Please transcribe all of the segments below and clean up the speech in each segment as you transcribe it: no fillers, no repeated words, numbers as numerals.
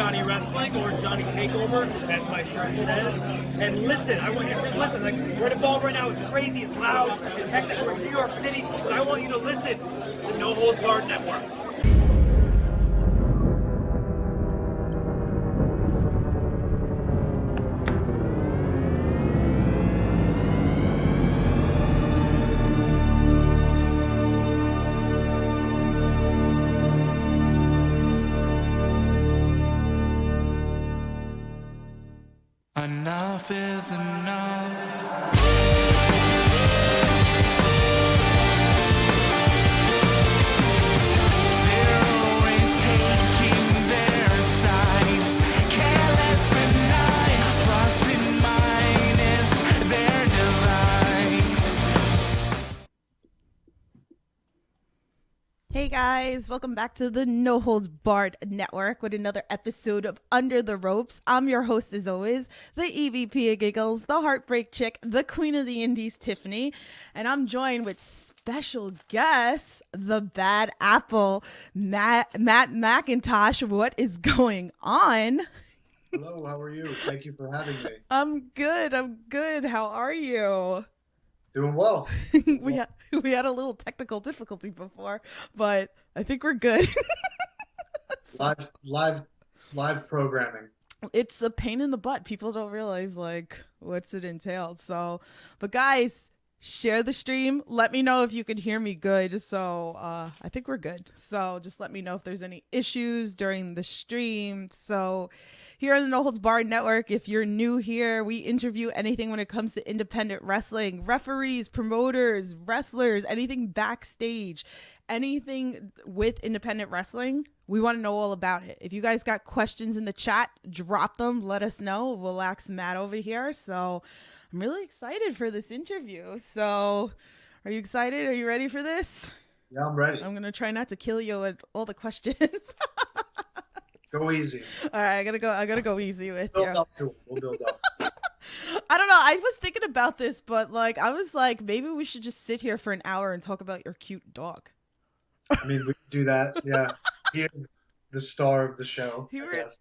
Johnny Wrestling or Johnny Takeover, as my shirt says. And listen, I want you to listen. Like, we're at a ball right now. It's crazy. It's loud. It's hectic. We're in New York City. But I want you to listen to the No Holds Barred Network. Enough is enough. They're always taking their sides, careless and nine, plus and minus their divide. Hey guys, welcome back to the No Holds Barred Network with another episode of Under the Ropes. I'm your host as always, the EVP of Giggles, the Heartbreak Chick, the Queen of the Indies, Tiffany, and I'm joined with special guest, the Bad Apple, Matt Macintosh. What is going on? Hello, how are you? Thank you for having me. I'm good. How are you? Doing well. we had a little technical difficulty before, but I think we're good. Live programming. It's a pain in the butt. People don't realize like what's it entailed. So, but guys, share the stream. Let me know if you can hear me good. So I think we're good. So just let me know if there's any issues during the stream. So here on the No Holds Barred Network, if you're new here, we interview anything when it comes to independent wrestling, referees, promoters, wrestlers, anything backstage, anything with independent wrestling. We want to know all about it. If you guys got questions in the chat, drop them. Let us know. We'll ask Matt over here. So I'm really excited for this interview. So are you excited? Are you ready for this? Yeah, I'm ready. I'm going to try not to kill you with all the questions. Go easy. All right, I gotta go easy with Build you. up to it. We'll build up. I don't know. I was thinking about this, but like I was like, maybe we should just sit here for an hour and talk about your cute dog. I mean, we can do that. Yeah. He is the star of the show. He I really guess.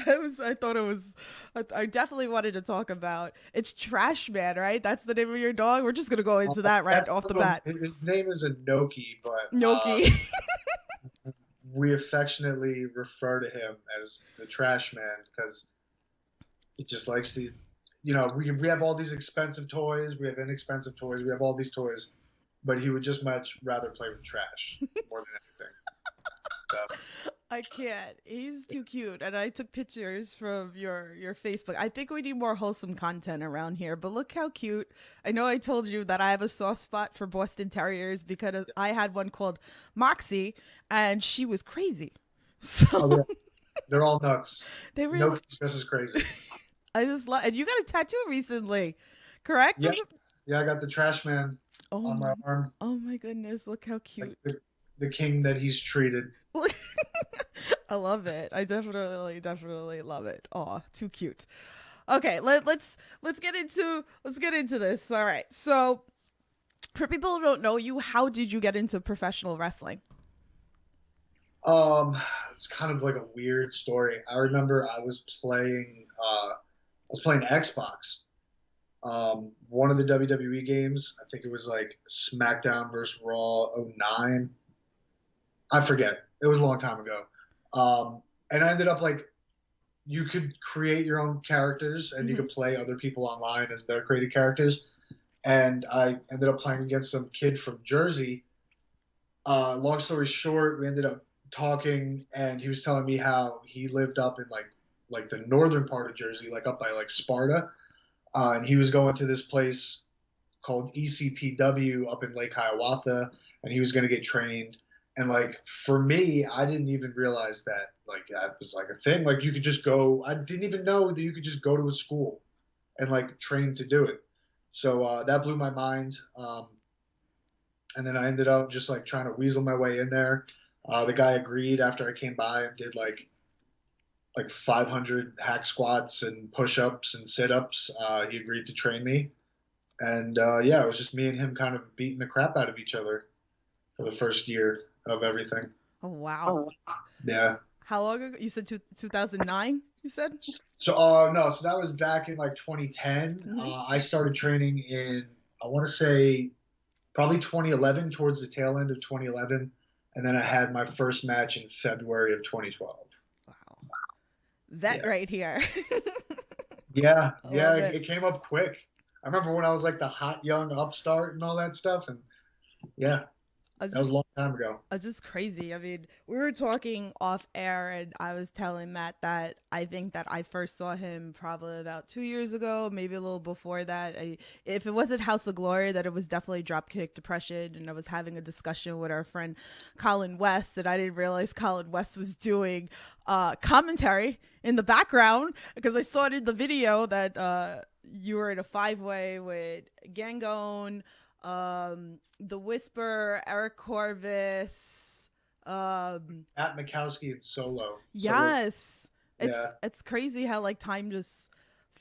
is. I definitely wanted to talk about it's Trash Man, right? That's the name of your dog. We're just gonna go into that right That's off the bat. His name is Inoki, but Gnocchi. we affectionately refer to him as the Trash Man because he just likes to, we have all these expensive toys, we have inexpensive toys, we have all these toys, but he would just much rather play with trash more than anything. So. I can't. He's too cute. And I took pictures from your Facebook. I think we need more wholesome content around here. But look how cute. I know I told you that I have a soft spot for Boston Terriers because I had one called Moxie and she was crazy. So Oh, they're all nuts. they were. Noki's just as crazy. I just love. And you got a tattoo recently, correct? Yeah, yeah. I got the Trash Man on my arm. Oh my goodness! Look how cute. Like the king that he's treated. I love it. I definitely love it. Oh, too cute. Okay, let's get into this. All right. So, for people who don't know you, how did you get into professional wrestling? It's kind of like a weird story. I remember I was playing Xbox. One of the WWE games, I think it was like SmackDown versus Raw '09. I forget. It was a long time ago. And I ended up like, you could create your own characters and you could play other people online as their created characters. And I ended up playing against some kid from Jersey. Long story short, we ended up talking and he was telling me how he lived up in like the northern part of Jersey, like up by like Sparta. And he was going to this place called ECPW up in Lake Hiawatha and he was going to get trained. And like for me, I didn't even realize that like that was like a thing. Like you could just go. I didn't even know that you could just go to a school and like train to do it. So that blew my mind. And then I ended up just like trying to weasel my way in there. The guy agreed after I came by and did like 500 hack squats and push-ups and sit-ups. He agreed to train me. And yeah, it was just me and him kind of beating the crap out of each other for the first year of everything. Oh, wow. Yeah. How long ago? You said 2009. You said. So, no, so that was back in like 2010. Mhm. I started training in, I want to say, probably 2011, towards the tail end of 2011, and then I had my first match in February of 2012. Wow. That Yeah, right here. yeah, I yeah. love It, it. it came up quick. I remember when I was like the hot young upstart and all that stuff, and yeah, I was that was a just long time ago. Just crazy. I mean, we were talking off air, and I was telling Matt that I think that I first saw him probably about 2 years ago, maybe a little before that. If it wasn't House of Glory, that it was definitely Dropkick Depression, and I was having a discussion with our friend Colin West that I didn't realize Colin West was doing commentary in the background because I saw it in the video that you were in a five-way with Gangone, The Whisper, Eric Corvus. Matt Mikowski and Solo. Yes, Yeah. it's crazy how like time just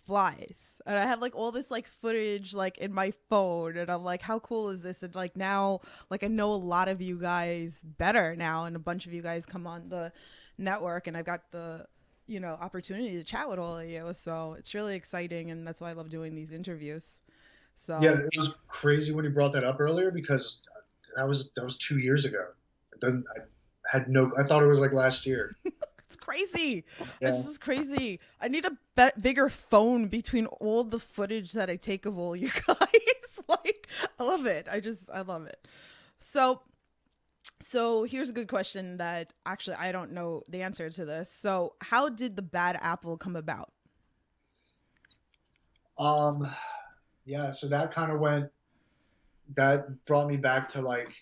flies, and I have like all this like footage like in my phone, and I'm like, how cool is this? And like now, like I know a lot of you guys better now, and a bunch of you guys come on the network, and I've got the opportunity to chat with all of you, so it's really exciting, and that's why I love doing these interviews. Yeah, So it was crazy when you brought that up earlier because that was 2 years ago. It doesn't. I had no. I thought it was like last year. it's crazy. Yeah. This is crazy. I need a bigger phone between all the footage that I take of all you guys. Like, I love it. I love it. So, here's a good question that actually I don't know the answer to this. So, how did the bad apple come about? Um. Yeah. So that kind of went. That brought me back to like.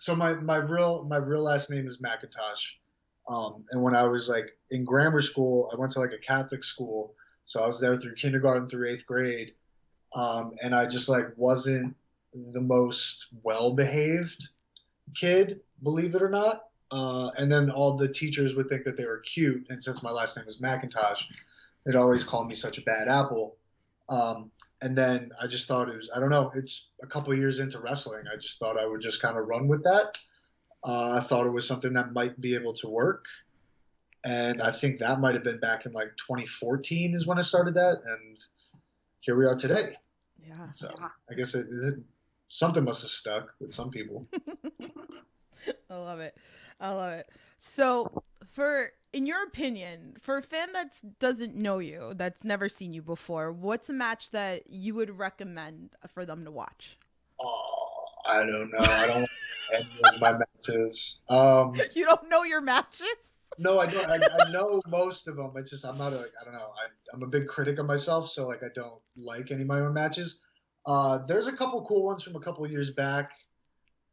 So my real last name is Macintosh. And when I was like in grammar school, I went to like a Catholic school, so I was there through kindergarten through eighth grade. And I just like wasn't the most well behaved kid, believe it or not. And then all the teachers would think that they were cute, and since my last name is Macintosh, they'd always call me such a bad apple. Um, and then I just thought it was, I don't know, it's a couple of years into wrestling. I just thought I would just kind of run with that. I thought it was something that might be able to work. And I think that might have been back in like 2014 is when I started that. And here we are today. Yeah. So I guess something must have stuck with some people. I love it. I love it. So, in your opinion, for a fan that doesn't know you, that's never seen you before, what's a match that you would recommend for them to watch? Oh, I don't know. I don't like any of my matches. You don't know your matches? No, I don't. I know most of them. It's just I'm not I don't know. I'm a big critic of myself, so like I don't like any of my own matches. There's a couple cool ones from a couple of years back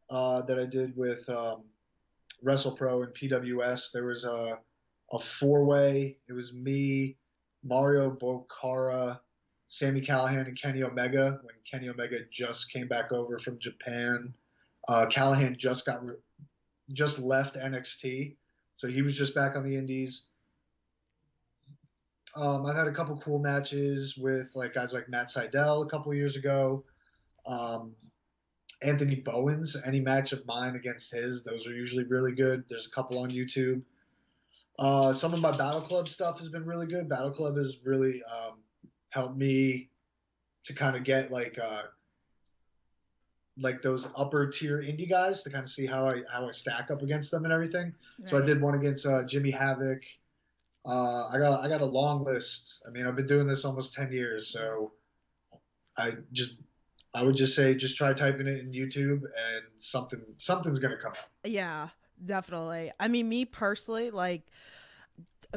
that I did with Wrestle Pro and PWS. There was a four-way. It was me, Mario Bokara, Sammy Callahan, and Kenny Omega when Kenny Omega just came back over from Japan. Callahan just left NXT, so he was just back on the Indies. I've had a couple cool matches with like guys like Matt Sydal a couple of years ago. Anthony Bowens, any match of mine against his, those are usually really good. There's a couple on YouTube. Some of my Battle Club stuff has been really good. Battle Club has really helped me to kind of get like those upper tier indie guys to kind of see how I stack up against them and everything. Right. So I did one against Jimmy Havoc. I got a long list. I mean, I've been doing this almost 10 years, so I would just say just try typing it in YouTube and something's gonna come up. Yeah, definitely. I mean, me personally, like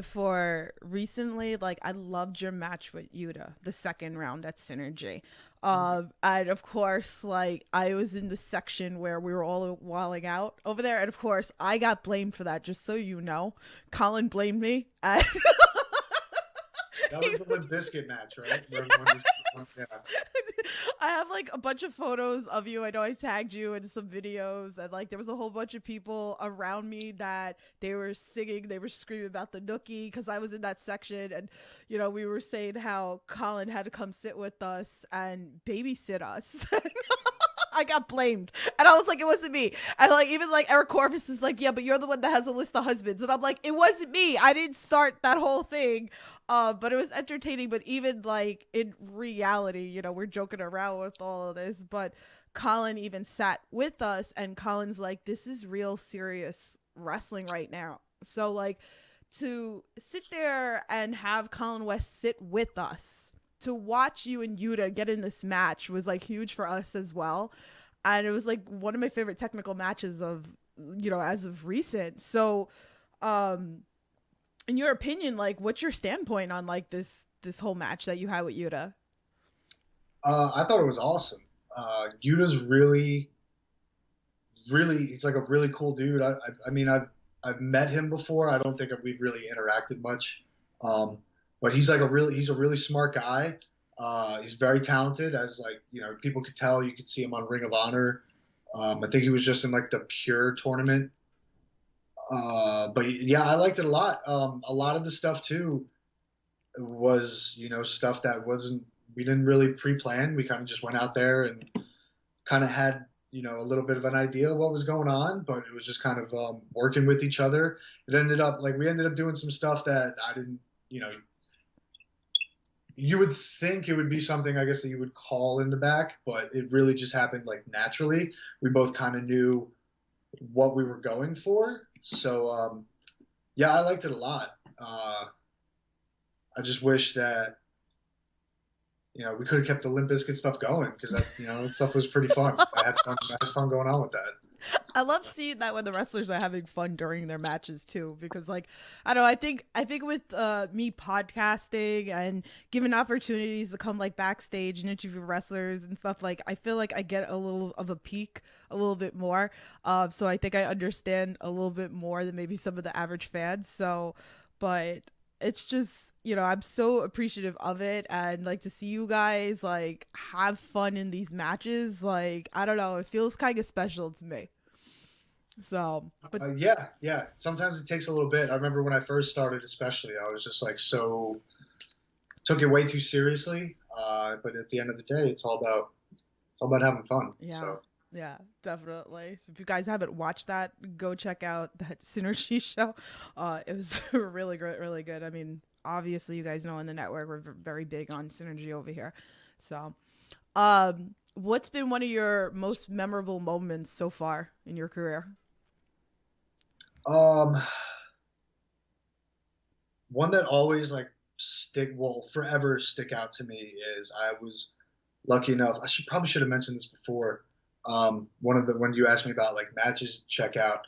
for recently, like I loved your match with Yuta, the second round at Synergy. And of course, like I was in the section where we were all walling out over there, and of course I got blamed for that, just so you know. Colin blamed me. And that was the Limp Bizkit match, right? Yeah. I have like a bunch of photos of you. I know I tagged you in some videos, and like there was a whole bunch of people around me that they were singing, they were screaming about the nookie because I was in that section, and we were saying how Colin had to come sit with us and babysit us. I got blamed. And I was like, it wasn't me. And like, even like Eric Corvus is like, yeah, but you're the one that has a list of husbands. And I'm like, it wasn't me. I didn't start that whole thing. But it was entertaining. But even like in reality, you know, we're joking around with all of this, but Colin even sat with us, and Colin's like, this is real serious wrestling right now. So like, to sit there and have Colin West sit with us to watch you and Yuta get in this match was like huge for us as well. And it was like one of my favorite technical matches of, you know, as of recent. So in your opinion, like, what's your standpoint on like this whole match that you had with Yuta? I thought it was awesome. Yuta's really, he's like a really cool dude. I mean, I've met him before. I don't think we've really interacted much. But he's a really smart guy. He's very talented, as like, you know, people could tell. You could see him on Ring of Honor. I think he was just in like the Pure tournament. But yeah, I liked it a lot. A lot of the stuff too was, you know, stuff that we didn't really pre-plan. We kind of just went out there and kind of had, you know, a little bit of an idea of what was going on, but it was just kind of working with each other. We ended up doing some stuff that I didn't, you know, you would think it would be something, I guess, that you would call in the back, but it really just happened like naturally. We both kind of knew what we were going for. So, yeah, I liked it a lot. I just wish that, you know, we could have kept the Limp Bizkit stuff going, because that, you know, that stuff was pretty fun. I had fun going on with that. I love seeing that when the wrestlers are having fun during their matches too, because like, I don't know, I think with me podcasting and given opportunities to come like backstage and interview wrestlers and stuff, like I feel like I get a little of a peek a little bit more. So I think I understand a little bit more than maybe some of the average fans. So, but it's just, you know, I'm so appreciative of it, and like to see you guys like have fun in these matches, like I don't know, it feels kind of special to me. So, but yeah. Sometimes it takes a little bit. I remember when I first started, especially, I was just like took it way too seriously. But at the end of the day, it's all about having fun. Yeah. So. Yeah, definitely. So if you guys haven't watched that, go check out that Synergy show. It was really great, really good. I mean, obviously you guys know on the network we're very big on Synergy over here. So, what's been one of your most memorable moments so far in your career? One that always like forever stick out to me is I was lucky enough. Probably should have mentioned this before. When you asked me about like matches check out,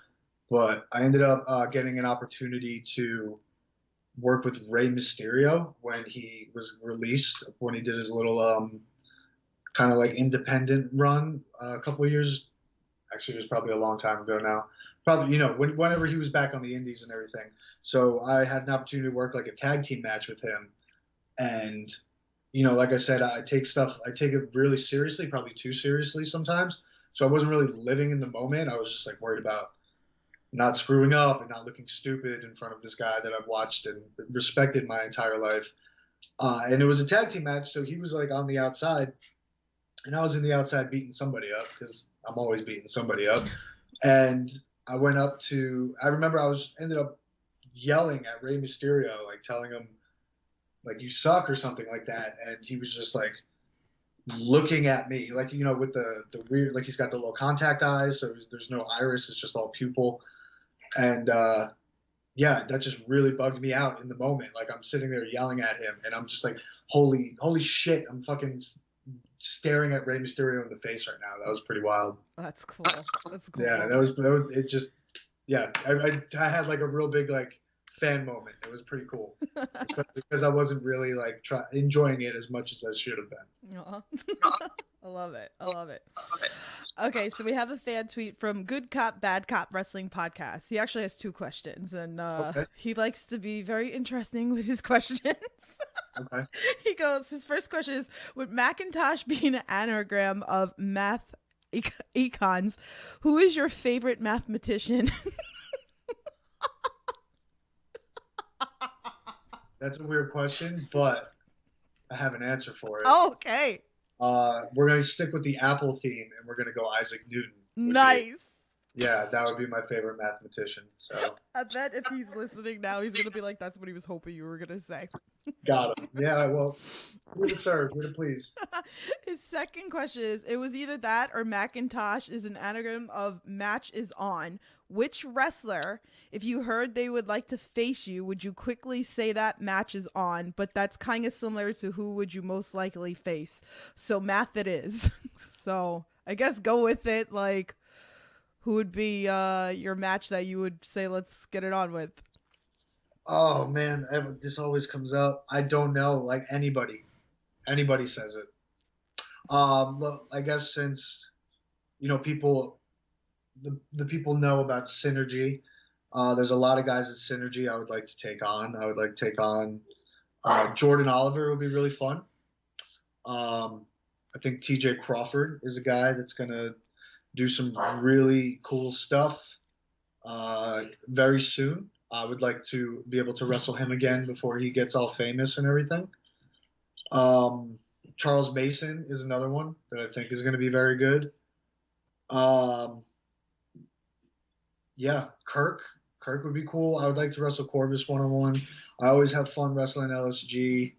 but I ended up getting an opportunity to work with Rey Mysterio when he was released, when he did his little kind of like independent run a couple of years. Actually, it was probably a long time ago now. Probably, you know, whenever he was back on the indies and everything. So I had an opportunity to work like a tag team match with him. And, you know, like I said, I take it really seriously, probably too seriously sometimes. So I wasn't really living in the moment. I was just like worried about not screwing up and not looking stupid in front of this guy that I've watched and respected my entire life. And it was a tag team match. So he was like on the outside, and I was in the outside beating somebody up, because I'm always beating somebody up. And I remember I ended up yelling at Rey Mysterio, like telling him like, you suck or something like that. And he was just like looking at me, like, you know, with the weird, like he's got the little contact eyes. So there's no iris. It's just all pupil. And, yeah, that just really bugged me out in the moment. Like I'm sitting there yelling at him, and I'm just like, holy shit. I'm fucking staring at Rey Mysterio in the face right now. That was pretty wild. That's cool. That's cool. Yeah, it just, yeah, I had like a real big like fan moment. It was pretty cool, especially because I wasn't really like enjoying it as much as I should have been. I love it. Okay, so we have a fan tweet from Good Cop, Bad Cop Wrestling Podcast. He actually has 2 questions, and okay. He likes to be very interesting with his questions. Okay. He goes, his first question is, would Macintosh be an anagram of math econs? Who is your favorite mathematician? That's a weird question, but I have an answer for it. Oh, okay. We're gonna stick with the Apple theme, and we're gonna go Isaac Newton. Nice. Yeah, that would be my favorite mathematician. So I bet if he's listening now, he's gonna be like, "That's what he was hoping you were gonna say." got him. Yeah, well, we're to serve, we're to please. His second question is: it was either that or Macintosh is an anagram of "match is on." Which wrestler, if you heard they would like to face you, would you quickly say that match is on? But that's kind of similar to who would you most likely face. So math it is. So I guess go with it. Like, who would be your match that you would say, let's get it on with? Oh man, this always comes up. I don't know, like anybody says it. Well, I guess since people, the people know about Synergy. There's a lot of guys at Synergy I would like to take on. I would like to take on Jordan Oliver. Would be really fun. I think TJ Crawford is a guy that's gonna do some really cool stuff very soon. I would like to be able to wrestle him again before he gets all famous and everything. Charles Mason is another one that I think is going to be very good. Yeah, Kirk. Kirk would be cool. I would like to wrestle Corvus one-on-one. I always have fun wrestling LSG.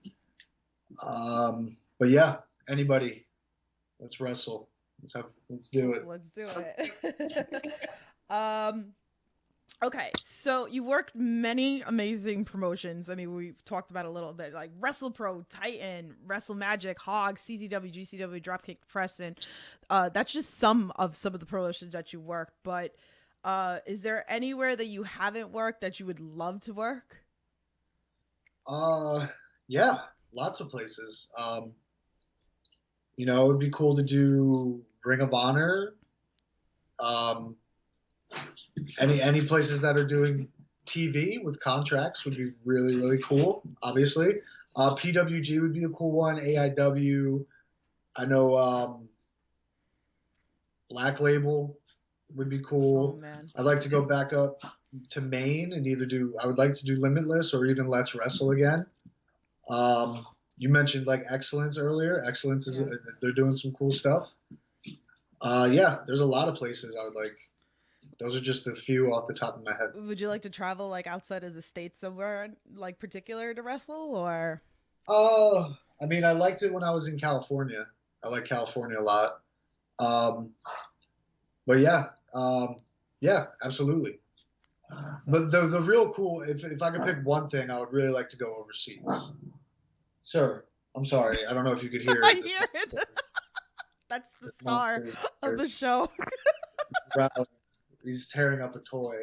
But yeah, anybody. Let's wrestle. Let's do it. Let's do it. Okay, so you worked many amazing promotions. I mean, we've talked about a little bit, like Wrestle Pro, Titan, Wrestle Magic, Hog, CZW, GCW, Dropkick Press, and that's just some of the promotions that you worked. But is there anywhere that you haven't worked that you would love to work? Yeah, lots of places. It would be cool to do Ring of Honor. Any places that are doing TV with contracts would be really, really cool, obviously. PWG would be a cool one. AIW. I know Black Label would be cool. Oh, man. I'd like to go back up to Maine and I would like to do Limitless or even Let's Wrestle again. You mentioned like Excellence earlier. Excellence is they're doing some cool stuff. Yeah, there's a lot of places I would like. Those are just a few off the top of my head. Would you like to travel like outside of the States somewhere like particular to wrestle, or? I mean, I liked it when I was in California. I like California a lot. But yeah, absolutely. But the real cool, if I could pick one thing, I would really like to go overseas. Sir, I'm sorry. I don't know if you could hear it. I hear it. That's the star of the show. He's tearing up a toy.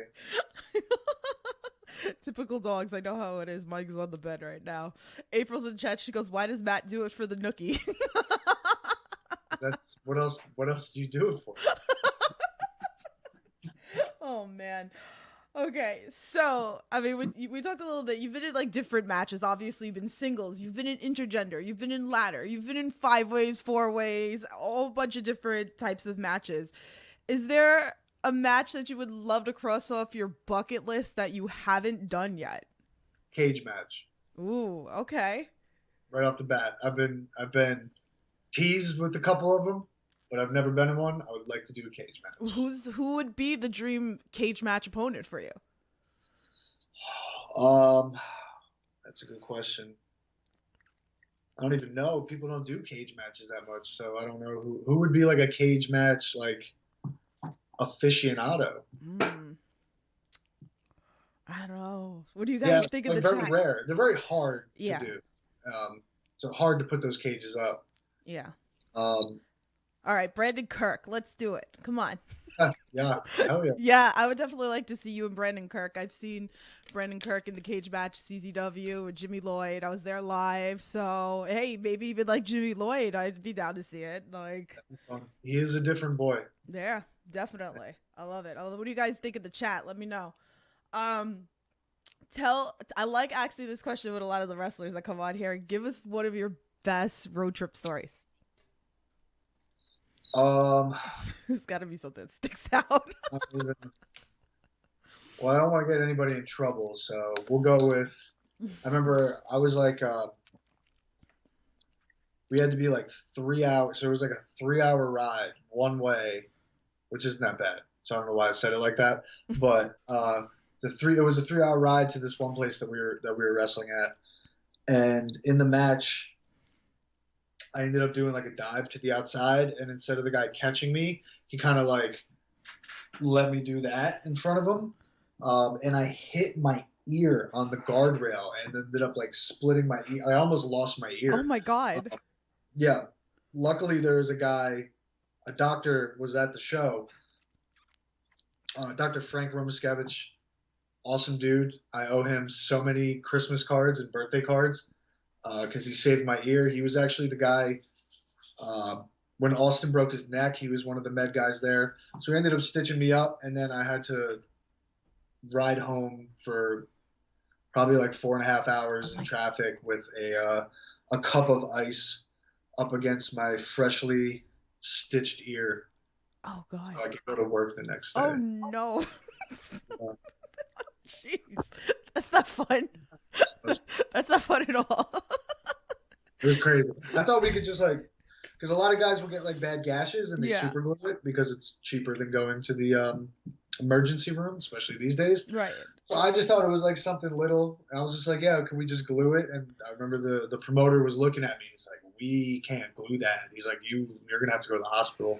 Typical dogs. I know how it is. Mike's on the bed right now. April's in chat. She goes, "Why does Matt do it for the nookie?" That's what else? What else do you do it for? Oh man. Okay, so I mean, we talked a little bit. You've been in like different matches. Obviously, you've been singles. You've been in intergender. You've been in ladder. You've been in 5-ways, 4-ways, a whole bunch of different types of matches. Is there a match that you would love to cross off your bucket list that you haven't done yet? Cage match. Ooh, okay. Right off the bat, I've been teased with a couple of them, but I've never been in one. I would like to do a cage match. Who would be the dream cage match opponent for you? That's a good question. I don't even know. People don't do cage matches that much, so I don't know who would be like a cage match like aficionado. I don't know. What do you guys think of the very chat? rare. They're very hard to do. So hard to put those cages up. Yeah. All right, Brandon Kirk. Let's do it. Come on. Yeah. Hell yeah. Yeah, I would definitely like to see you and Brandon Kirk. I've seen Brandon Kirk in the cage match CZW with Jimmy Lloyd. I was there live. So, hey, maybe even like Jimmy Lloyd, I'd be down to see it. Like, he is a different boy. Yeah, definitely. I love it. What do you guys think of the chat? Let me know. I like asking this question with a lot of the wrestlers that come on here. Give us one of your best road trip stories. There's got to be something that sticks out. Well, I don't want to get anybody in trouble, so we'll go with. I remember I was like we had to be like 3 hours. So it was like a 3 hour ride one way, which isn't that bad. So I don't know why I said it like that, but it was a 3 hour ride to this one place that we were wrestling at, and in the match, I ended up doing like a dive to the outside, and instead of the guy catching me, he kind of like let me do that in front of him, and I hit my ear on the guardrail and ended up like splitting my ear. I almost lost my ear. Oh my God. Yeah. Luckily, there was a doctor was at the show. Dr. Frank Romaskevich, awesome dude. I owe him so many Christmas cards and birthday cards because he saved my ear. He was actually the guy when Austin broke his neck. He was one of the med guys there. So he ended up stitching me up, and then I had to ride home for probably like 4.5 hours in traffic with a cup of ice up against my freshly stitched ear. Oh God. So I could go to work the next day. Oh no. Jeez. That's not fun. That's not fun at all. It was crazy. I thought we could just like, because a lot of guys will get like bad gashes and they super glue it because it's cheaper than going to the emergency room, especially these days. Right. So I just thought it was like something little, and I was just like, yeah, can we just glue it? And I remember the promoter was looking at me. He's like, we can't glue that. He's like, you're gonna have to go to the hospital.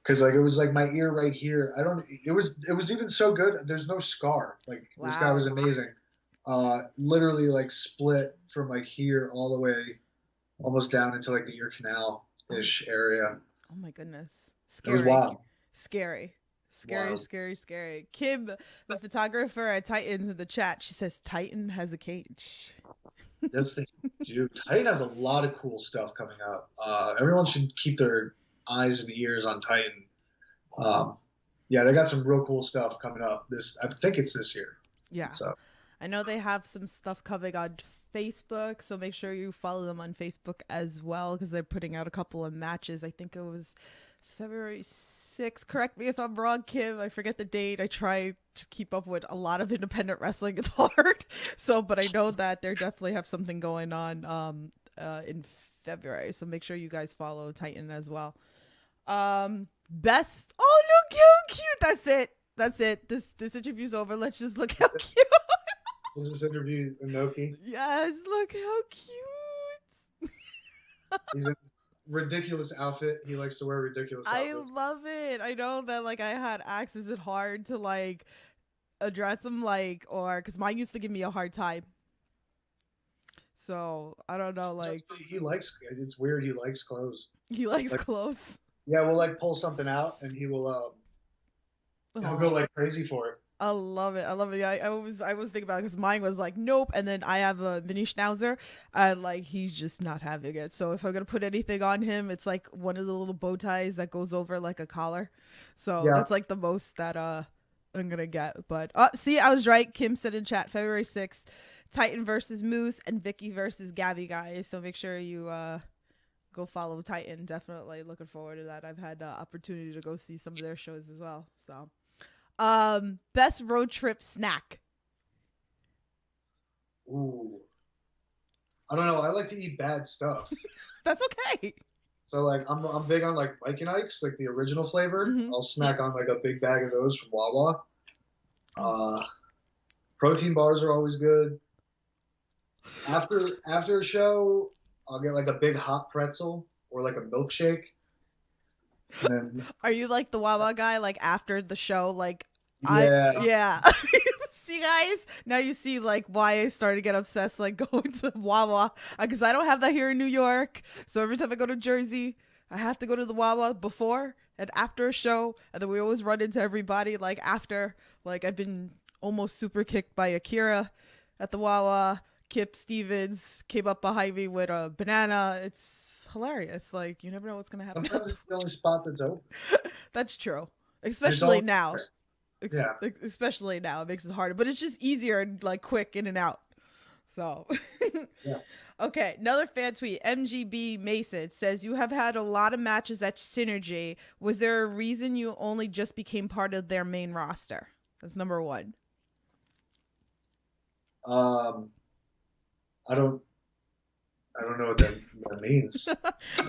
Because like it was like my ear right here. It was even so good. There's no scar. Like This guy was amazing. Literally like split from like here all the way, almost down into like the ear canal ish area. Oh my goodness. Scary. It was wild. Scary. Wild. Scary. Kim, the photographer at Titans, in the chat, she says Titan has a cage. That's the dude. Titan has a lot of cool stuff coming up. Everyone should keep their eyes and ears on Titan. Yeah, they got some real cool stuff coming up. I think it's this year. Yeah. So I know they have some stuff coming on Facebook, so make sure you follow them on Facebook as well, because they're putting out a couple of matches. I think it was February 6th. Correct me if I'm wrong, Kim. I forget the date. I try to keep up with a lot of independent wrestling. It's hard. But I know that they definitely have something going on in February. So make sure you guys follow Titan as well. Best. Oh, look how cute. That's it. This interview's over. Let's just look how cute. We'll just interview Inoki. Yes, look how cute. He's in a ridiculous outfit. He likes to wear ridiculous outfits. I love it. I know that like I had access it hard to like address him, like, or because mine used to give me a hard time. So I don't know, like he likes. It's weird. He likes clothes. He likes clothes. Yeah, we'll like pull something out, and he will. He'll go like crazy for it. I love it. Yeah, I was thinking about it because mine was like nope, and then I have a mini schnauzer, and like he's just not having it. So if I'm gonna put anything on him, it's like one of the little bow ties that goes over like a collar. So that's like the most that I'm gonna get. But see, I was right. Kim said in chat February 6th, Titan versus Moose and Vicky versus Gabby, guys. So make sure you go follow Titan. Definitely looking forward to that. I've had opportunity to go see some of their shows as well. So. Best road trip snack. Ooh, I don't know. I like to eat bad stuff. That's okay. So like, I'm big on like Mike and Ike's, like the original flavor. Mm-hmm. I'll snack on like a big bag of those from Wawa. Protein bars are always good. After a show, I'll get like a big hot pretzel or like a milkshake. Then, are you like the Wawa guy? Like after the show, like yeah. See, guys, now you see like why I started to get obsessed, like going to Wawa, because I don't have that here in New York. So every time I go to Jersey, I have to go to the Wawa before and after a show, and then we always run into everybody like after. Like I've been almost super kicked by Akira at the Wawa. Kip Stevens came up behind me with a banana. It's hilarious. Like you never know what's gonna happen. Sometimes it's the only spot that's open. That's true, especially now. Yeah, especially now it makes it harder, but it's just easier and like quick in and out. So yeah. Okay, another fan tweet. MGB Mason says, you have had a lot of matches at Synergy. Was there a reason you only just became part of their main roster? That's number one. I I don't know what that means.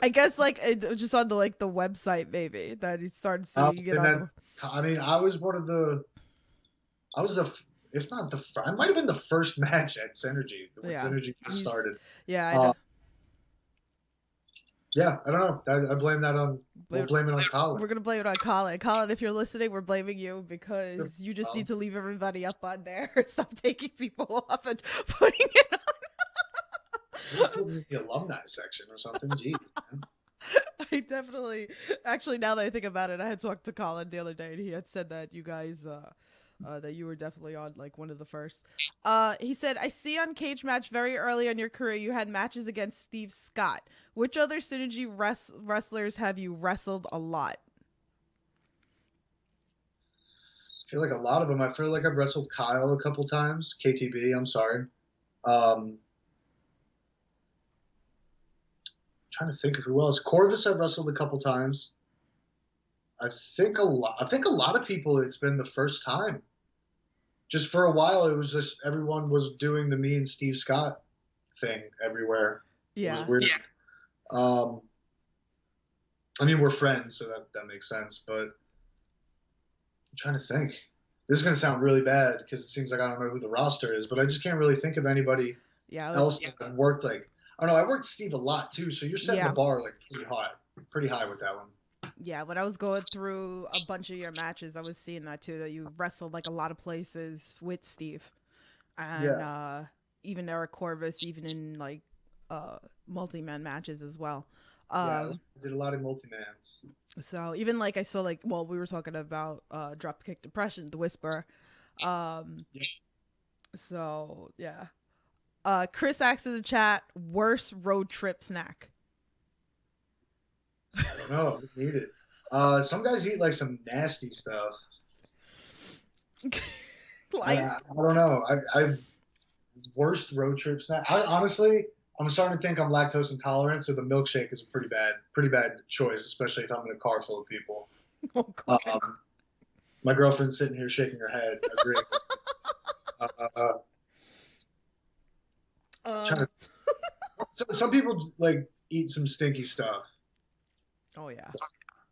I guess like just on the the website maybe that he started seeing it And on. I mean, I was if not I might have been the first match at Synergy when Synergy just started. Yeah, I know. Yeah, I don't know. I blame that on. We'll blame it on Colin. We're gonna blame it on Colin. Colin, if you're listening, we're blaming you because you just need to leave everybody up on there. Stop taking people off and putting it on. Just put me in the alumni section or something. Jeez, man. I definitely, actually, now that I think about it, I had talked to Colin the other day, and he had said that you guys, that you were definitely on like one of the first. He said, "I see on Cage Match very early in your career you had matches against Steve Scott. Which other Synergy wrestlers have you wrestled a lot?" I feel like a lot of them. I feel like I've wrestled Kyle a couple times. KTB, I'm sorry. Trying to think of who else. Corvus I've wrestled a couple times. I think a lot of people, it's been the first time. Just for a while, it was just everyone was doing the me and Steve Scott thing everywhere. Yeah. It was weird. Yeah. I mean, we're friends, so that makes sense. But I'm trying to think. This is going to sound really bad because it seems like I don't know who the roster is, but I just can't really think of anybody else that worked like. I don't know. I worked Steve a lot too, so you're setting the bar like pretty high with that one. Yeah, when I was going through a bunch of your matches, I was seeing that too, that you wrestled like a lot of places with Steve. And even Eric Corvus, even in like multi-man matches as well. I did a lot of multi-mans. So even like I saw like, well, we were talking about Dropkick Depression, The Whisper. So yeah. Chris asks in the chat, worst road trip snack. I don't know. We need it. Some guys eat like some nasty stuff. I don't know. I've worst road trip snack. Honestly, I'm starting to think I'm lactose intolerant, so the milkshake is a pretty bad choice, especially if I'm in a car full of people. Oh, my girlfriend's sitting here shaking her head, agreeing. Some people like eat some stinky stuff. Oh yeah.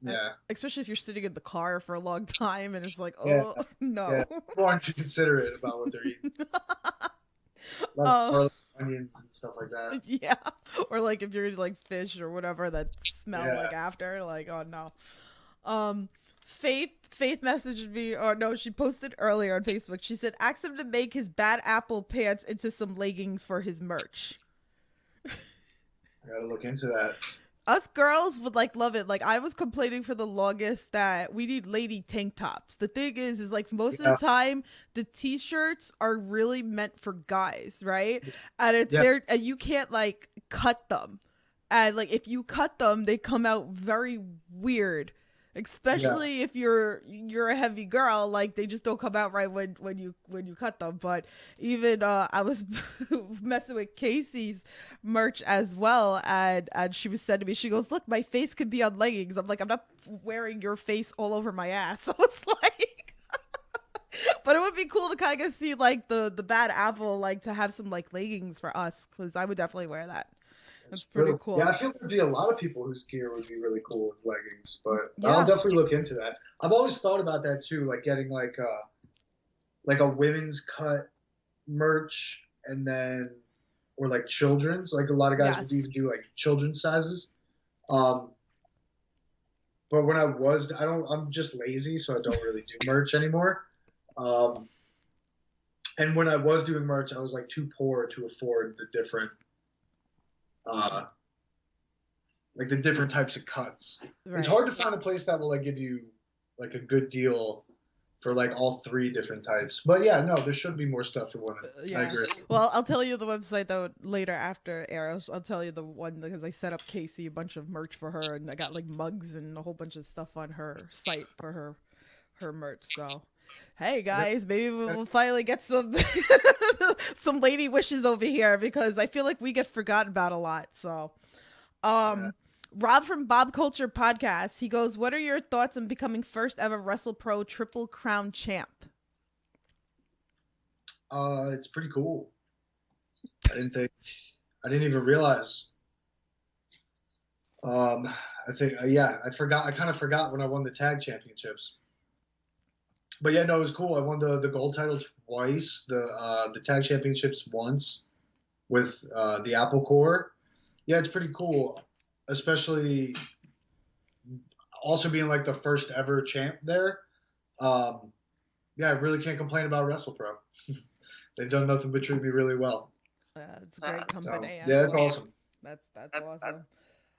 Yeah. Especially if you're sitting in the car for a long time and it's like, oh no. Yeah. People aren't too considerate about what they're eating. Like onions and stuff like that. Yeah. Or like if you're eating like fish or whatever that smell like after, like, oh no. Faith messaged me, or no, she posted earlier on Facebook. She said, ask him to make his Bad Apple pants into some leggings for his merch. I gotta look into that. Us girls would like love it. Like I was complaining for the longest that we need lady tank tops. The thing is like most of the time the t-shirts are really meant for guys, right? And it's there, and you can't like cut them. And like if you cut them, they come out very weird. Especially if you're a heavy girl, like they just don't come out right when you cut them. But even I was messing with Casey's merch as well, and she was saying to me, she goes, "Look, my face could be on leggings." I'm like, I'm not wearing your face all over my ass. So it's like, but it would be cool to kind of see like the Bad Apple, like to have some like leggings for us, because I would definitely wear that. That's pretty cool. Yeah, I feel there'd be a lot of people whose gear would be really cool with leggings, but I'll definitely look into that. I've always thought about that too, like getting like a women's cut merch, and then or like children's. Like a lot of guys would even do like children's sizes. But when I'm just lazy, so I don't really do merch anymore. And when I was doing merch, I was like too poor to afford the different. Like the different types of cuts. Right. It's hard to find a place that will like give you like a good deal for like all three different types. But yeah, no, there should be more stuff for women. I agree. Well, I'll tell you the website though later after air. I'll tell you the one because I set up Casey a bunch of merch for her, and I got like mugs and a whole bunch of stuff on her site for her merch. So hey guys, maybe we'll finally get some some lady wishes over here, because I feel like we get forgotten about a lot. So Rob from Bob Culture Podcast, he goes, what are your thoughts on becoming first ever Wrestle Pro Triple Crown champ? It's pretty cool. I didn't think I didn't even realize. I think I forgot. I kind of forgot when I won the tag championships. But yeah, no, it was cool. I won the gold title twice, the tag championships once with the Apple Core. Yeah, it's pretty cool, especially also being like the first ever champ there. Yeah, I really can't complain about WrestlePro. They've done nothing but treat me really well. It's a great company. So, yeah, that's awesome. That's awesome.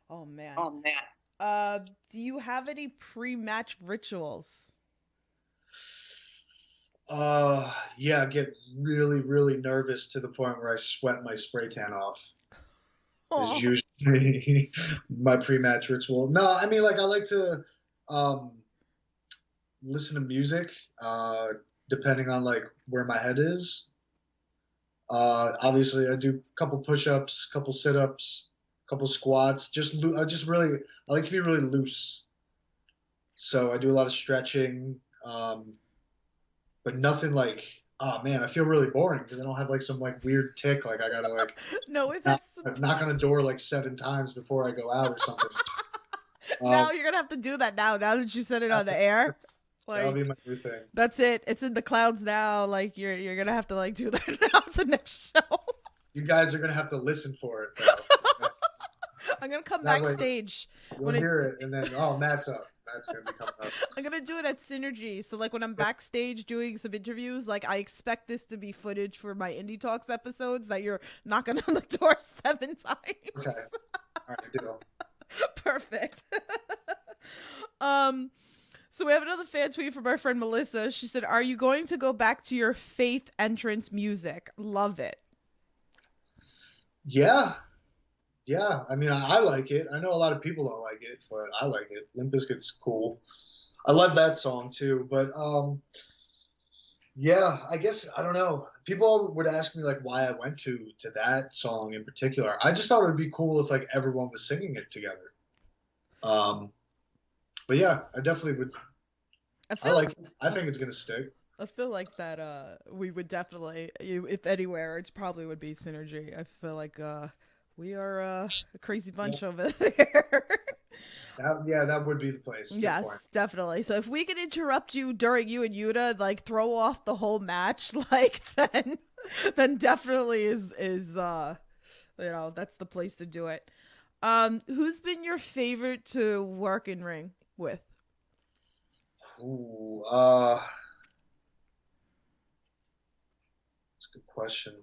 Oh man. Do you have any pre-match rituals? Yeah, I get really, really nervous to the point where I sweat my spray tan off. Is usually my pre-match ritual. No, I mean, like, I like to listen to music, depending on like where my head is. Obviously, I do a couple push-ups, couple sit-ups, couple squats. I like to be really loose. So I do a lot of stretching, but nothing like, oh man, I feel really boring because I don't have like some like weird tick. Like I gotta like knock on a door like 7 times before I go out or something. No, you're gonna have to do that now. Now that you said it on the air. Like, that'll be my new thing. That's it. It's in the clouds now. Like you're gonna have to like do that now the next show. You guys are gonna have to listen for it. Though. I'm gonna come that backstage. You'll hear it, and then Matt's up. Matt's gonna be coming up. I'm gonna do it at Synergy. So like when I'm backstage doing some interviews, like I expect this to be footage for my Indie Talks episodes that you're knocking on the door 7 times. Okay. All right, deal. Perfect. So we have another fan tweet from our friend Melissa. She said, "Are you going to go back to your Faith entrance music? Love it." Yeah. Yeah. I mean, I like it. I know a lot of people don't like it, but I like it. Limp Bizkit's cool. I love that song too. But yeah, I guess I don't know. People would ask me like why I went to that song in particular. I just thought it would be cool if like everyone was singing it together. But yeah, I definitely would. I think it's gonna stick. I feel like that we would definitely, if anywhere, it's probably would be Synergy. I feel like we are a crazy bunch over there. That would be the place. Yes, definitely. So if we could interrupt you during you and Yuta, like throw off the whole match, like then definitely is that's the place to do it. Who's been your favorite to work in ring with? Ooh, that's a good question.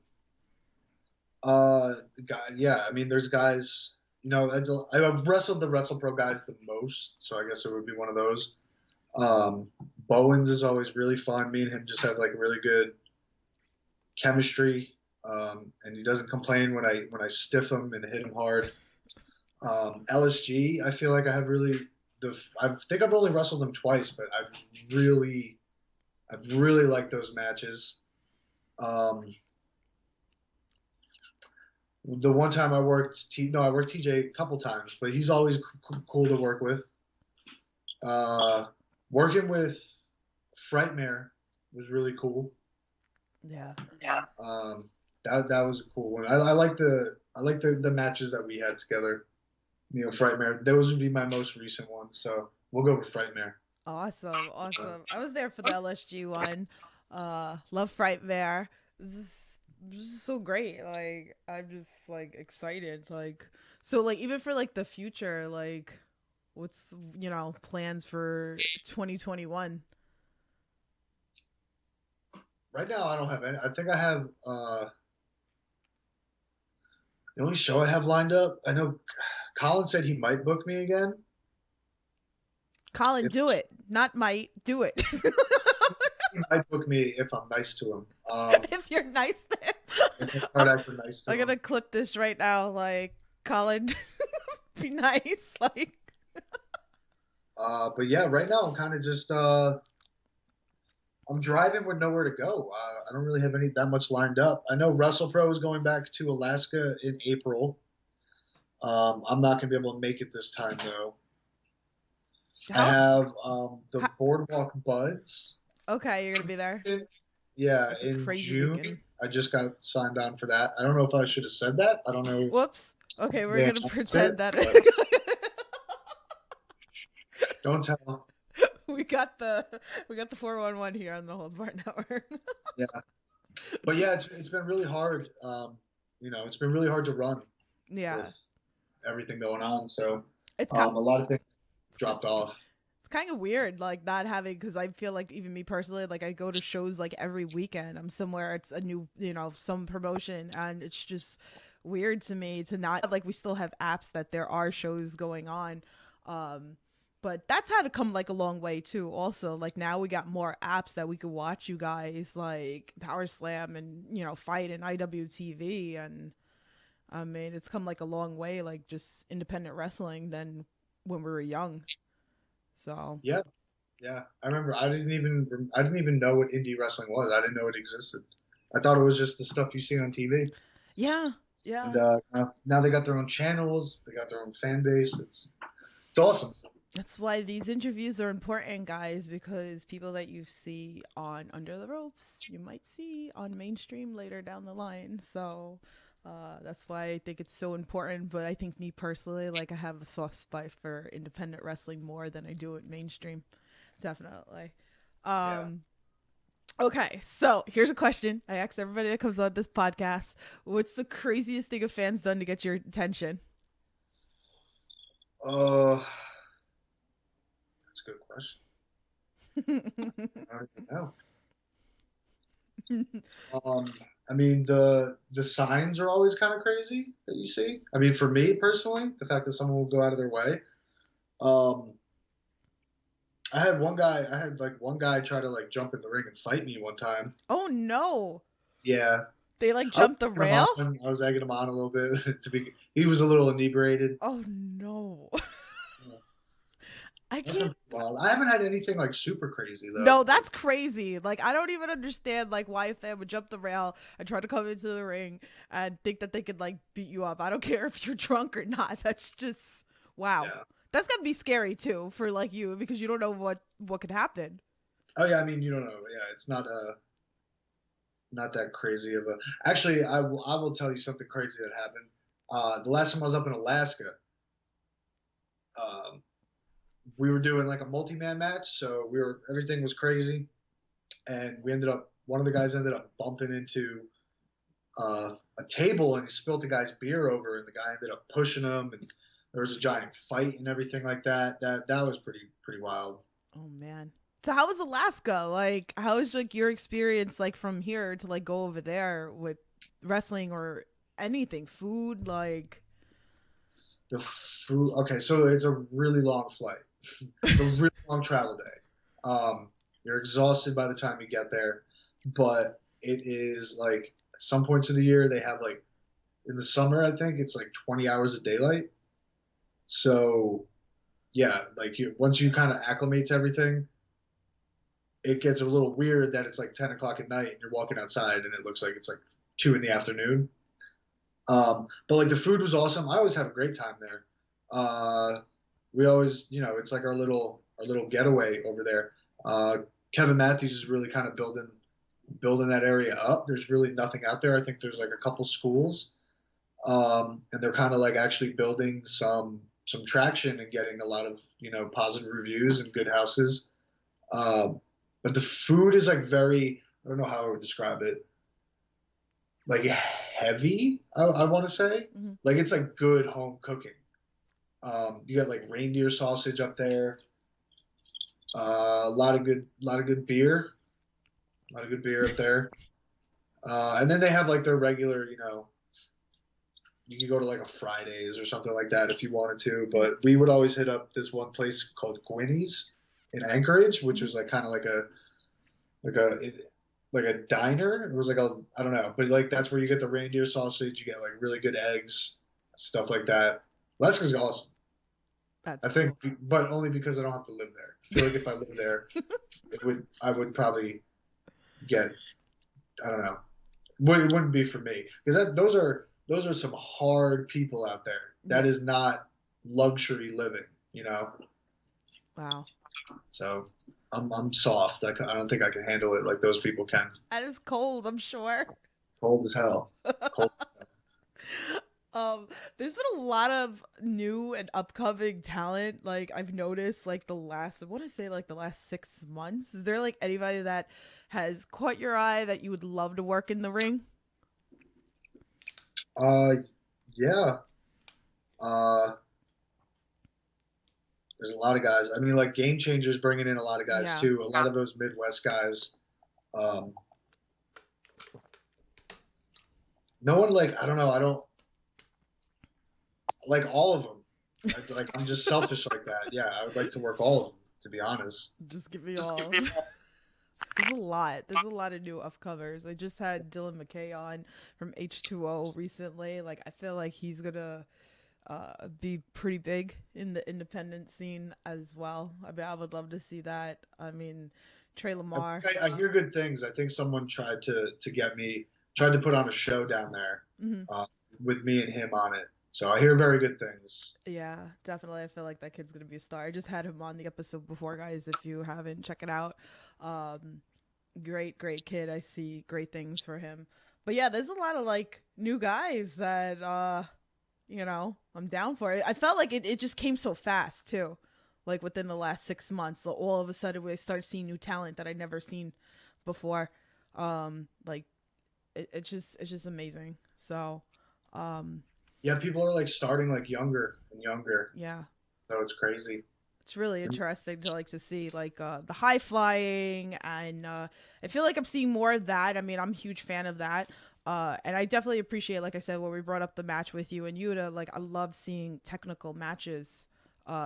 Yeah, I mean, there's guys, I've wrestled the WrestlePro guys the most, so I guess it would be one of those. Bowens is always really fun. Me and him just have like really good chemistry, and he doesn't complain when I stiff him and hit him hard. LSG, I feel like I have really I think I've only wrestled them twice, but I've really liked those matches. The one time I worked I worked TJ a couple times, but he's always cool to work with. Working with Frightmare was really cool. Yeah. That was a cool one. I like the matches that we had together. Frightmare. Those would be my most recent ones, so we'll go with Frightmare. Awesome. I was there for the LSG one. Love Frightmare. This is so great. Like I'm just like excited. Like so like even for like the future, like what's plans for 2021? Right now I don't have any. I think I have the only show I have lined up. I know Colin said he might book me again. Colin, do it. Not might. Do it. He might book me if I'm nice to him. If you're nice to him. I'm gonna clip this right now. Like, Colin, be nice. Like. But yeah, right now I'm kind of just I'm driving with nowhere to go. I don't really have that much lined up. I know WrestlePro is going back to Alaska in April. I'm not gonna be able to make it this time though. I have the Boardwalk Buds. Okay, you're gonna be there. Yeah, in June. I just got signed on for that. I don't know if I should have said that. I don't know. Whoops. Okay, we're They gonna announced pretend it, that but don't tell. we got the 411 here on the Holds Bar Network. Yeah, but yeah, it's been really hard. It's been really hard to run Yeah, with everything going on. So it's a lot of things dropped off. it's kind of weird, like not having, because I feel like even me personally, like I go to shows like every weekend. I'm somewhere, it's a new, some promotion, and it's just weird to me to not, like, we still have apps that there are shows going on. But that's had to come like a long way too. Also, like now we got more apps that we could watch you guys, like Power Slam and Fight and IWTV, and I mean it's come like a long way, like just independent wrestling than when we were young. So Yeah, yeah. I remember I didn't even know what indie wrestling was. I didn't know it existed. I thought it was just the stuff you see on TV. yeah, And now they got their own channels. They got their own fan base. It's awesome. that's why these interviews are important, guys, because people that you see on Under the Ropes, you might see on mainstream later down the line. So that's why I think it's so important. But I think me personally, like I have a soft spot for independent wrestling more than I do at mainstream. Definitely. Okay, so here's a question I ask everybody that comes on this podcast. What's the craziest thing a fan's done to get your attention? That's a good question. I don't even know. I mean, the signs are always kind of crazy that you see. I mean, for me personally, the fact that someone will go out of their way. I had one guy try to like jump in the ring and fight me one time. Oh no. Yeah. They like jumped the rail? I was egging him on a little bit he was a little inebriated. Oh no. I That's can't. been wild. I haven't had anything like super crazy though. No, that's crazy. Like I don't even understand like why a fan would jump the rail and try to come into the ring and think that they could like beat you up. I don't care if you're drunk or not. That's just wow. Yeah. That's gotta be scary too for like you, because you don't know what could happen. Oh yeah, I mean you don't know. Yeah, it's not that crazy of a. Actually, I will tell you something crazy that happened. The last time I was up in Alaska, we were doing like a multi-man match, so everything was crazy, and one of the guys ended up bumping into a table, and he spilled the guy's beer over, and the guy ended up pushing him, and there was a giant fight and everything like that. That was pretty wild. Oh man. So how was Alaska? Like how was like your experience like from here to like go over there with wrestling or anything? Food, like The food. Okay, so it's a really long flight. It's a really long travel day. You're exhausted by the time you get there, but it is like at some points of the year they have like in the summer I think it's like 20 hours of daylight. So yeah, like once you kind of acclimate to everything, it gets a little weird that it's like 10 o'clock at night and you're walking outside and it looks like it's like 2 in the afternoon. But like the food was awesome. I always have a great time there. We always, it's like our little getaway over there. Kevin Matthews is really kind of building that area up. There's really nothing out there. I think there's like a couple schools, and they're kind of like actually building some traction and getting a lot of positive reviews and good houses. But the food is like very, I don't know how I would describe it, like heavy, I want to say. mm-hmm. Like it's like good home cooking. You got like reindeer sausage up there. A lot of good beer. A lot of good beer up there. And then they have like their regular, you can go to like a Fridays or something like that if you wanted to. But we would always hit up this one place called Gwinny's in Anchorage, which was like kind of like a diner. It was like I don't know, but like that's where you get the reindeer sausage. You get like really good eggs, stuff like that. Alaska's awesome. I think, but only because I don't have to live there. I feel like if I lived there, I would probably get, I don't know, it wouldn't be for me because those are some hard people out there. That is not luxury living, Wow. So I'm soft. I don't think I can handle it like those people can. That is cold, I'm sure. Cold as hell. Cold. There's been a lot of new and upcoming talent. Like I've noticed, like I want to say, like the last 6 months. Is there like anybody that has caught your eye that you would love to work in the ring? Uh, yeah. Uh, there's a lot of guys. I mean, like Game Changers bringing in a lot of guys Yeah. too. A lot of those Midwest guys. Um, no one like I don't know. I don't like all of them. Like I'm just selfish like that. Yeah, I would like to work all of them. To be honest. Just give me all. There's a lot. There's a lot of new upcomers. I just had Dylan McKay on from H2O recently. Like I feel like he's gonna be pretty big in the independent scene as well. I mean, I would love to see that. I mean, Trey Lamar. I hear good things. I think someone tried to get me, tried to put on a show down there with me and him on it. So I hear very good things. Yeah, definitely. I feel like that kid's gonna be a star. I just had him on the episode before, guys. If you haven't, check it out. Great kid. I see great things for him. But yeah, there's a lot of like new guys that I'm down for it. I felt like it just came so fast too. Like within the last 6 months, so all of a sudden we started seeing new talent that I'd never seen before. Like it's just amazing. So, yeah, people are like starting like younger and younger. Yeah. So it's crazy. It's really interesting to see like the high flying, and I feel like I'm seeing more of that. I mean, I'm a huge fan of that. And I definitely appreciate, like I said, when we brought up the match with you and Yuta, like I love seeing technical matches.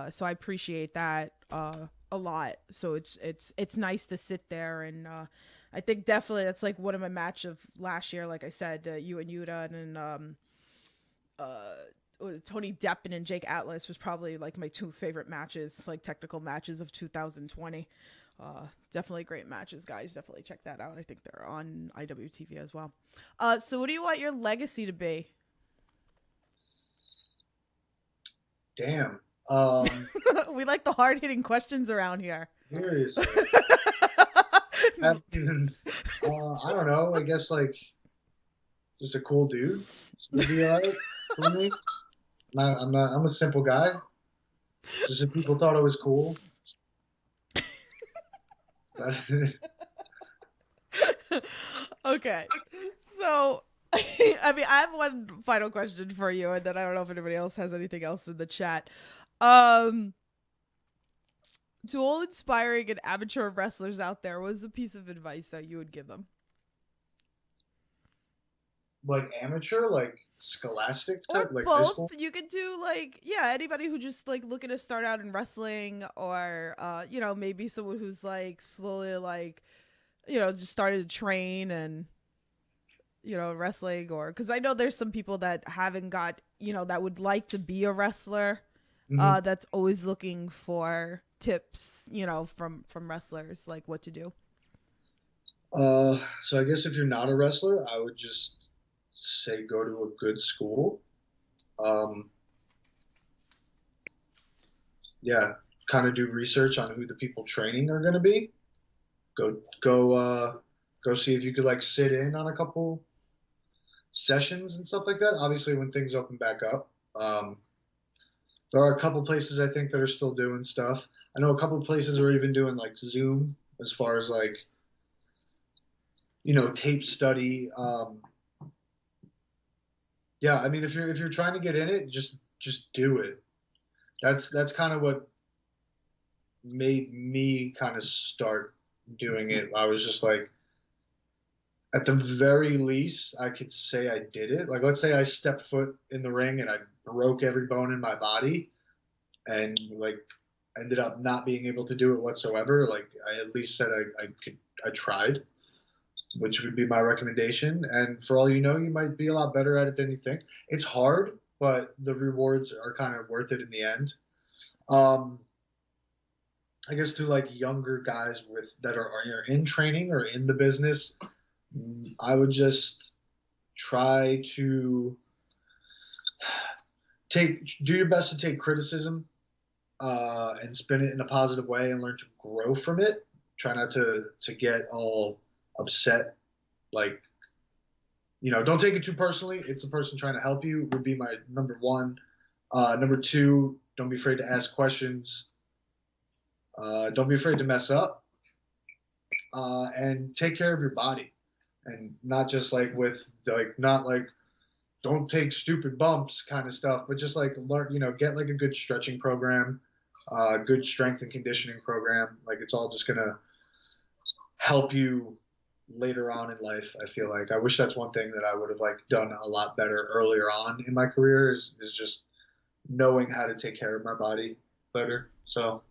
So I appreciate that a lot. So it's nice to sit there and I think definitely that's like one of my match of last year. Like I said, you and Yuta, and then Tony Deppen and Jake Atlas was probably like my two favorite matches, like technical matches of 2020. Definitely great matches, guys. Definitely check that out. I think they're on IWTV as well. So what do you want your legacy to be? Damn. We like the hard-hitting questions around here. Seriously. I don't know. I guess like just a cool dude. Would be alright for me. I'm a simple guy. Just if people thought I was cool. Okay. So, I mean, I have one final question for you, and then I don't know if anybody else has anything else in the chat. To all inspiring and amateur wrestlers out there, what's the piece of advice that you would give them? Like amateur, like scholastic type, Or like high both. school? You could do like, yeah, anybody who just like looking to start out in wrestling, or maybe someone who's like slowly like, just started to train and wrestling, or because I know there's some people that haven't got, that would like to be a wrestler, that's always looking for tips, from wrestlers, like what to do. So I guess if you're not a wrestler, I would just say go to a good school. Yeah, kind of do research on who the people training are going to be. Go see if you could like sit in on a couple sessions and stuff like that. Obviously, when things open back up, there are a couple places I think that are still doing stuff. I know a couple places are even doing like Zoom as far as like, tape study. Yeah, I mean, if you're trying to get in it, just do it. That's kind of what made me kind of start doing it. I was just like, at the very least, I could say I did it. Like, let's say I stepped foot in the ring and I broke every bone in my body, and like ended up not being able to do it whatsoever. Like, I at least said I tried, which would be my recommendation. And for all you know, you might be a lot better at it than you think. It's hard, but the rewards are kind of worth it in the end. I guess to like younger guys that are in training or in the business, I would just try to do your best to take criticism and spin it in a positive way and learn to grow from it. Try not to get all upset, like don't take it too personally. It's a person trying to help you would be my number one. Number two, don't be afraid to ask questions. Don't be afraid to mess up. And take care of your body. And not just like not like don't take stupid bumps kind of stuff, but just like learn, get like a good stretching program, good strength and conditioning program. Like it's all just going to help you later on in life. I feel like I wish that's one thing that I would have like done a lot better earlier on in my career is just knowing how to take care of my body better. So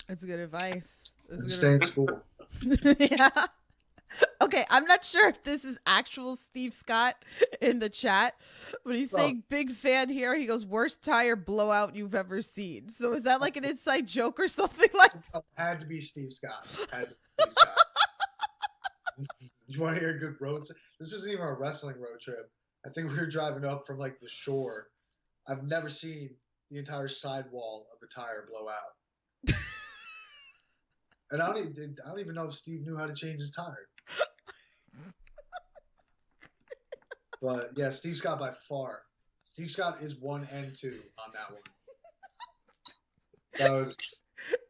that's good advice. Stay in school. Yeah. Okay, I'm not sure if this is actual Steve Scott in the chat, but he's saying big fan here. He goes, worst tire blowout you've ever seen. So is that like an inside joke or something like that? Had to be Steve Scott. Had to be Steve Scott. You want to hear a good road? This wasn't even a wrestling road trip. I think we were driving up from like the shore. I've never seen the entire sidewall of a tire blow out. And I don't even know if Steve knew how to change his tire. But yeah, Steve Scott by far. Steve Scott is 1 and 2 on that one. That was.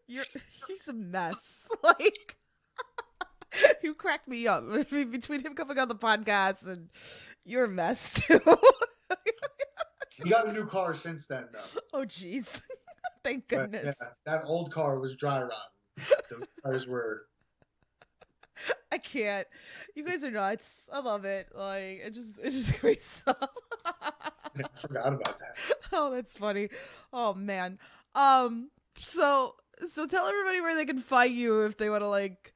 He's a mess. Like, you cracked me up between him coming on the podcast and you're a mess too. He got a new car since then, though. Oh, jeez. Thank goodness. But, yeah, that old car was dry rotting. Those cars were. I can't. You guys are nuts. I love it. Like it's just great stuff. I forgot about that. Oh, that's funny. Oh man. So tell everybody where they can find you if they want to like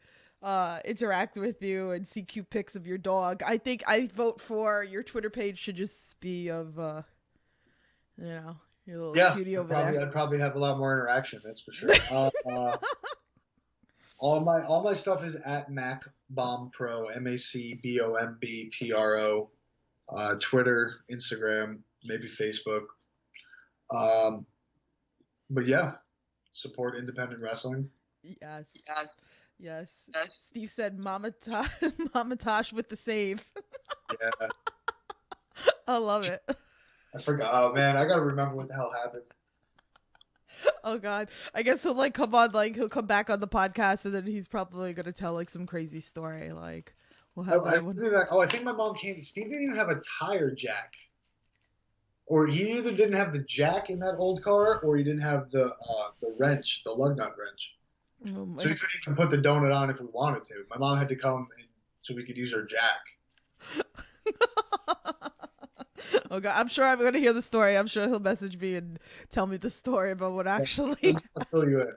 interact with you and see cute pics of your dog. I think I vote for your Twitter page should just be of your little cutie over there. I'd probably have a lot more interaction, that's for sure. All my stuff is at MacBombPro, MacBombPro. Twitter, Instagram, maybe Facebook. But yeah, support independent wrestling. Yes. Steve said Macintosh with the save. Yeah. I love it. I forgot. Oh man, I gotta remember what the hell happened. Oh god, I guess he'll like come on, like he'll come back on the podcast, and then he's probably gonna tell like some crazy story. Like we'll have that one. I think my mom came. Steve didn't even have a tire jack, or he either didn't have the jack in that old car, or he didn't have the wrench, the lug nut wrench. Oh so we couldn't even put the donut on if we wanted to. My mom had to come so we could use her jack. Oh god, I'm sure I'm gonna hear the story. I'm sure he'll message me and tell me the story about what actually. I'll fill you in.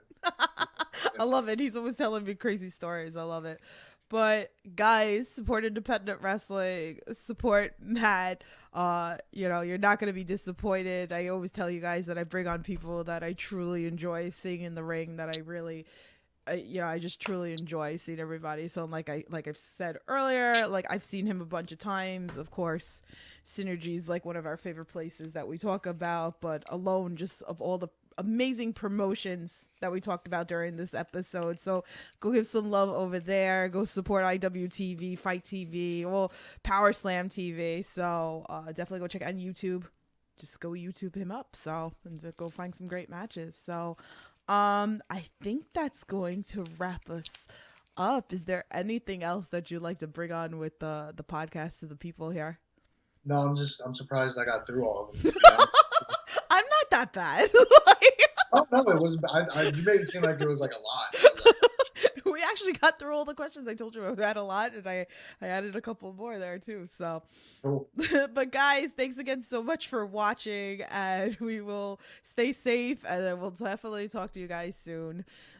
I love it. He's always telling me crazy stories. I love it. But guys, support independent wrestling. Support Matt. You're not gonna be disappointed. I always tell you guys that I bring on people that I truly enjoy seeing in the ring. That I just truly enjoy seeing everybody. So like I've said earlier, like I've seen him a bunch of times. Of course, Synergy's like one of our favorite places that we talk about, but alone just of all the amazing promotions that we talked about during this episode. So go give some love over there. Go support IWTV, Fight TV, well, Power Slam TV. So definitely go check out YouTube. Just go YouTube him up. And go find some great matches. So I think that's going to wrap us up. Is there anything else that you'd like to bring on with the podcast to the people here? No, I'm surprised I got through all of them. I'm not that bad. Oh no, it wasn't. You made it seem like it was like a lot. We actually got through all the questions. I told you I had a lot, and I added a couple more there too. So, cool. But guys, thanks again so much for watching, and we will stay safe, and we'll definitely talk to you guys soon.